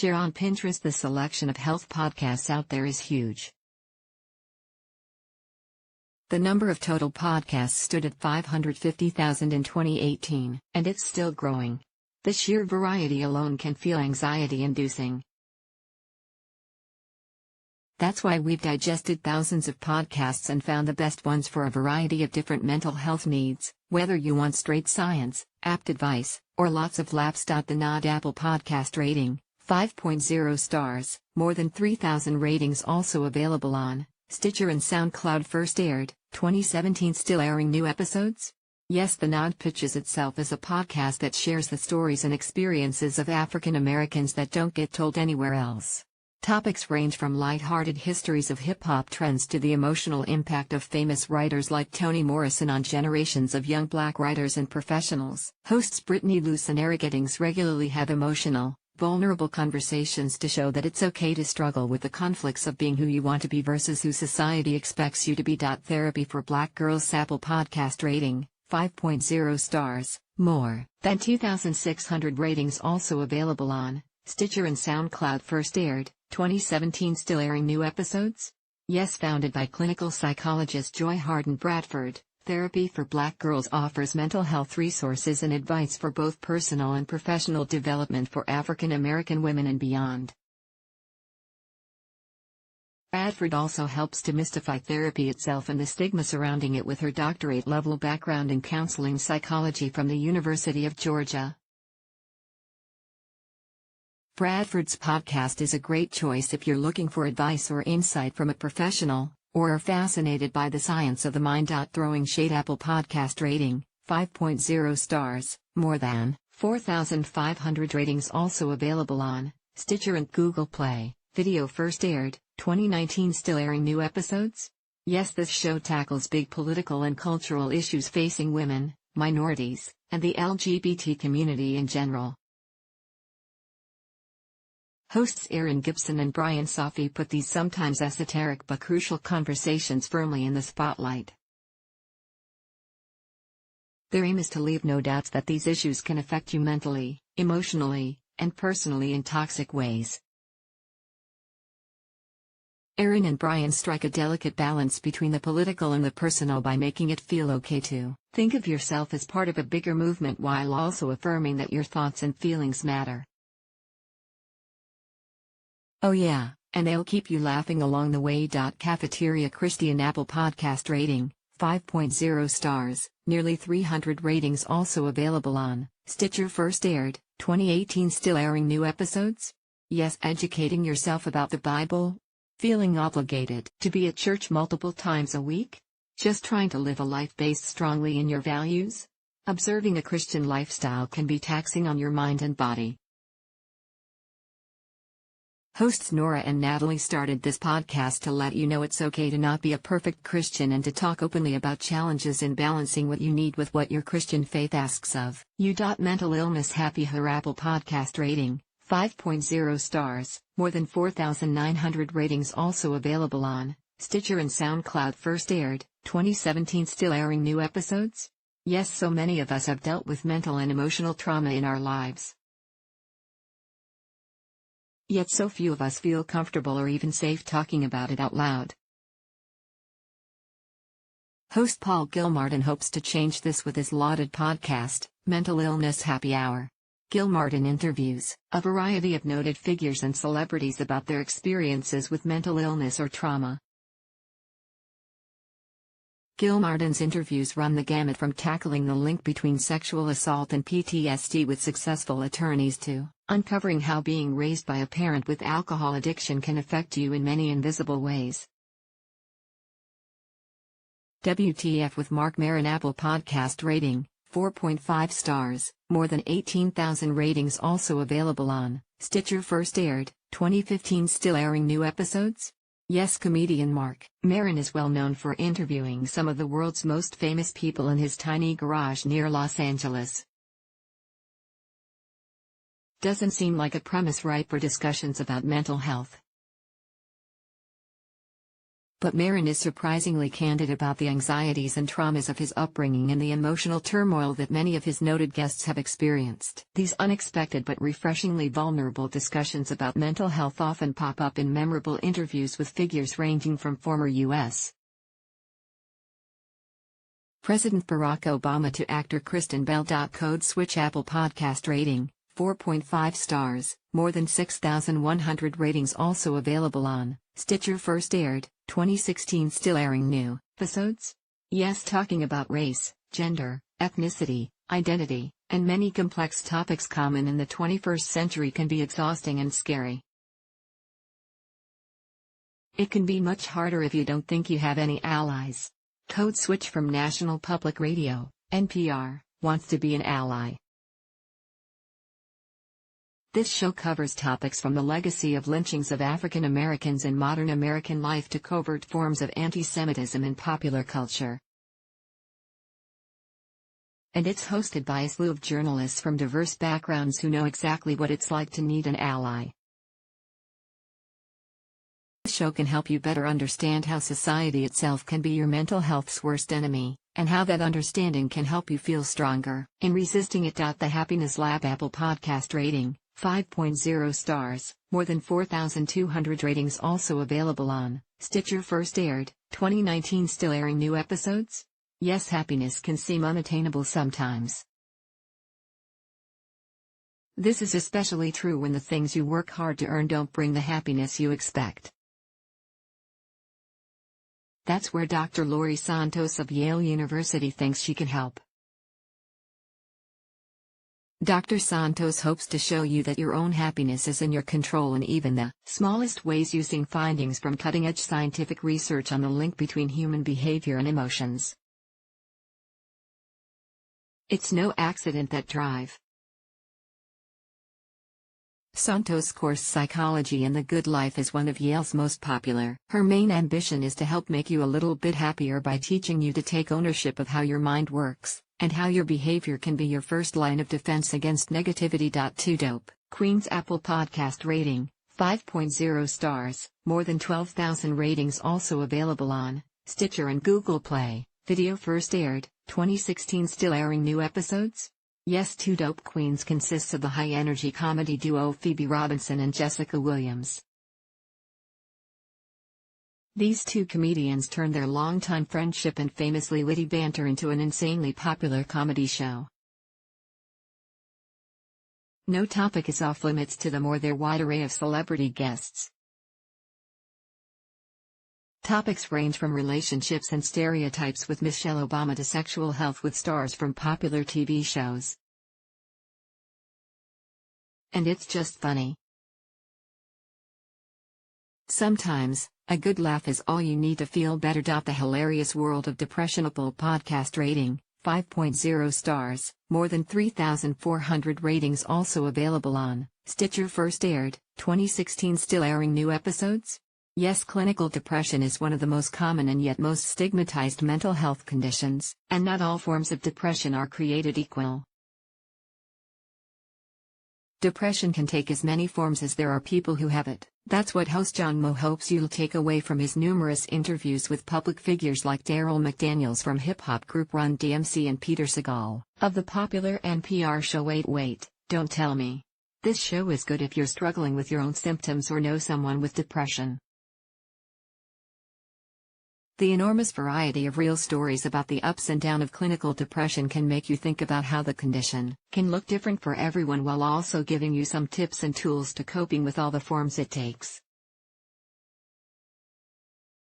Share on Pinterest. The selection of health podcasts out there is huge. The number of total podcasts stood at 550,000 in 2018, and it's still growing. The sheer variety alone can feel anxiety-inducing. That's why we've digested thousands of podcasts and found the best ones for a variety of different mental health needs, whether you want straight science, apt advice, or lots of laughs. The Nod Apple Podcast rating, 5.0 stars, more than 3,000 ratings also available on Stitcher and SoundCloud. First aired, 2017. Still airing new episodes? Yes, The Nod pitches itself as a podcast that shares the stories and experiences of African Americans that don't get told anywhere else. Topics range from light-hearted histories of hip-hop trends to the emotional impact of famous writers like Toni Morrison on generations of young Black writers and professionals. Hosts Brittany Luce and Eric Eddings regularly have emotional, vulnerable conversations to show that it's okay to struggle with the conflicts of being who you want to be versus who society expects you to be. Therapy for Black Girls. Apple Podcast rating, 5.0 stars, more than 2,600 ratings also available on Stitcher and SoundCloud. First aired, 2017. Still airing new episodes? Yes. Founded by clinical psychologist Joy Harden Bradford, Therapy for Black Girls offers mental health resources and advice for both personal and professional development for African American women and beyond. Bradford also helps demystify therapy itself and the stigma surrounding it with her doctorate-level background in counseling psychology from the University of Georgia. Bradford's podcast is a great choice if you're looking for advice or insight from a professional, or are fascinated by the science of the mind. Throwing Shade. Apple Podcast rating, 5.0 stars, more than 4,500 ratings also available on Stitcher and Google Play Video. First aired, 2019. Still airing new episodes? Yes, this show tackles big political and cultural issues facing women, minorities, and the LGBT community in general. Hosts Aaron Gibson and Brian Safi put these sometimes esoteric but crucial conversations firmly in the spotlight. Their aim is to leave no doubts that these issues can affect you mentally, emotionally, and personally in toxic ways. Aaron and Brian strike a delicate balance between the political and the personal by making it feel okay to think of yourself as part of a bigger movement while also affirming that your thoughts and feelings matter. Oh yeah, and they'll keep you laughing along the way. Cafeteria Christian. Apple Podcast rating, 5.0 stars, nearly 300 ratings also available on Stitcher. First aired, 2018. Still airing new episodes? Yes. Educating yourself about the Bible? Feeling obligated to be at church multiple times a week? Just trying to live a life based strongly in your values? Observing a Christian lifestyle can be taxing on your mind and body. Hosts Nora and Natalie started this podcast to let you know it's okay to not be a perfect Christian and to talk openly about challenges in balancing what you need with what your Christian faith asks of you. Mental illness. Happy Her. Apple Podcast rating, 5.0 stars, more than 4,900 ratings also available on Stitcher and SoundCloud. First aired, 2017. Still airing new episodes? Yes, so many of us have dealt with mental and emotional trauma in our lives. Yet so few of us feel comfortable or even safe talking about it out loud. Host Paul Gilmartin hopes to change this with his lauded podcast, Mental Illness Happy Hour. Gilmartin interviews a variety of noted figures and celebrities about their experiences with mental illness or trauma. Gilmartin's interviews run the gamut from tackling the link between sexual assault and PTSD with successful attorneys to uncovering how being raised by a parent with alcohol addiction can affect you in many invisible ways. WTF with Mark Maron. Apple Podcast rating, 4.5 stars, more than 18,000 ratings also available on Stitcher. First aired, 2015. Still airing new episodes? Yes. Comedian Mark Maron is well known for interviewing some of the world's most famous people in his tiny garage near Los Angeles. Doesn't seem like a premise ripe for discussions about mental health. But Marin is surprisingly candid about the anxieties and traumas of his upbringing and the emotional turmoil that many of his noted guests have experienced. These unexpected but refreshingly vulnerable discussions about mental health often pop up in memorable interviews with figures ranging from former U.S. President Barack Obama to actor Kristen Bell. Code Switch Apple Podcast rating, 4.5 stars, more than 6,100 ratings also available on Stitcher. First aired, 2016. Still airing new episodes? Yes, talking about race, gender, ethnicity, identity, and many complex topics common in the 21st century can be exhausting and scary. It can be much harder if you don't think you have any allies. Code Switch from National Public Radio, NPR, wants to be an ally. This show covers topics from the legacy of lynchings of African Americans in modern American life to covert forms of anti-Semitism in popular culture. And it's hosted by a slew of journalists from diverse backgrounds who know exactly what it's like to need an ally. This show can help you better understand how society itself can be your mental health's worst enemy, and how that understanding can help you feel stronger in resisting it. The Happiness Lab Apple Podcast rating, 5.0 stars, more than 4,200 ratings also available on Stitcher. First aired, 2019. Still airing new episodes? Yes, happiness can seem unattainable sometimes. This is especially true when the things you work hard to earn don't bring the happiness you expect. That's where Dr. Laurie Santos of Yale University thinks she can help. Dr. Santos hopes to show you that your own happiness is in your control in even the smallest ways, using findings from cutting-edge scientific research on the link between human behavior and emotions. It's no accident that Drive. Santos' course Psychology and the Good Life is one of Yale's most popular. Her main ambition is to help make you a little bit happier by teaching you to take ownership of how your mind works, and how your behavior can be your first line of defense against negativity. 2 Dope Queen's Apple Podcast rating, 5.0 stars, more than 12,000 ratings also available on Stitcher and Google Play Video. First aired, 2016. Still airing new episodes? Yes, 2 Dope Queens consists of the high-energy comedy duo Phoebe Robinson and Jessica Williams. These two comedians turned their longtime friendship and famously witty banter into an insanely popular comedy show. No topic is off-limits to them or their wide array of celebrity guests. Topics range from relationships and stereotypes with Michelle Obama to sexual health with stars from popular TV shows. And it's just funny. Sometimes, a good laugh is all you need to feel better. The Hilarious World of Depression Apple Podcast rating, 5.0 stars, more than 3,400 ratings also available on Stitcher. First aired, 2016. Still airing new episodes? Yes, clinical depression is one of the most common and yet most stigmatized mental health conditions, and not all forms of depression are created equal. Depression can take as many forms as there are people who have it. That's what host John Moe hopes you'll take away from his numerous interviews with public figures like Daryl McDaniels from hip-hop group Run DMC and Peter Segal of the popular NPR show Wait, Don't Tell Me. This show is good if you're struggling with your own symptoms or know someone with depression. The enormous variety of real stories about the ups and downs of clinical depression can make you think about how the condition can look different for everyone, while also giving you some tips and tools to coping with all the forms it takes.